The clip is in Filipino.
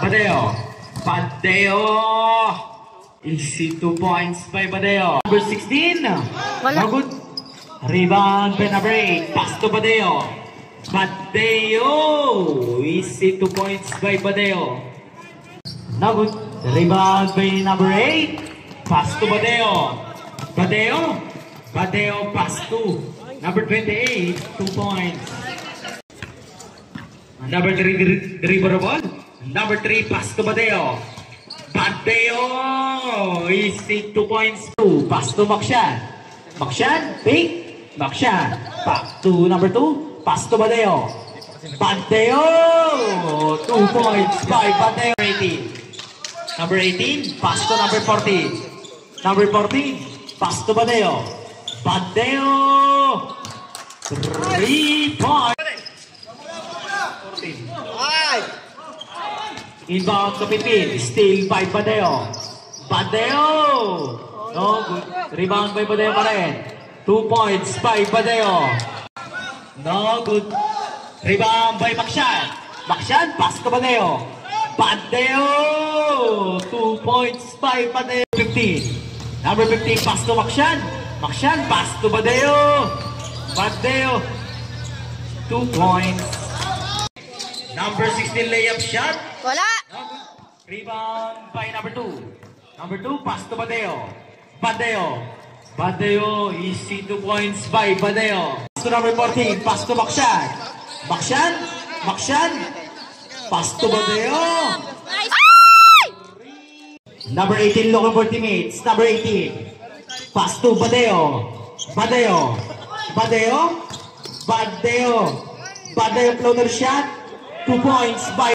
Badeo. Badeo. Easy 2 points by Badeo. Number 16. Wala. No good. Rebound by number 8. Pass to Badeo. Badeo. Easy 2 points by Badeo. No good. Rebound by number 8. Pass to Badeo. Badeo. Badeo pass to number 28. 2 points. Number 3 dribble ball. Number 3 pass to Badeo. Badeo. Easy 2 points. 2 pass to Makshan. Makshan. Pick. Makshan. Back to number 2. Pass to Badeo. Badeo. 2 points by Badeo. 18. Number 18. Pass to number 14. Number 14. Pass to Badeo. Badeo. 3 points. 14. Inbound to 15. Steal by Badeo. Badeo. No good. Rebound by Badeo pa rin. 2 points by Badeo. No good. Rebound by Makshan. Makshan, pass to Badeo. Badeo. 2 points by Badeo. 15. Number 15, pass to Makshan. Makshan, pass to Badeo. Badeo. 2 points. Number 16, layup shot. Wala. Rebound by number 2. Number 2, pass to Badeo. Badeo. Badeo, easy 2 points by Badeo. Pass to number 14, pass to Makshan. Makshan. Makshan. Pass to Badeo. Number 18, looking for teammates. Number 18. Pass to Badeo. Badeo. Badeo. Badeo. Badeo floater shot. 2 points by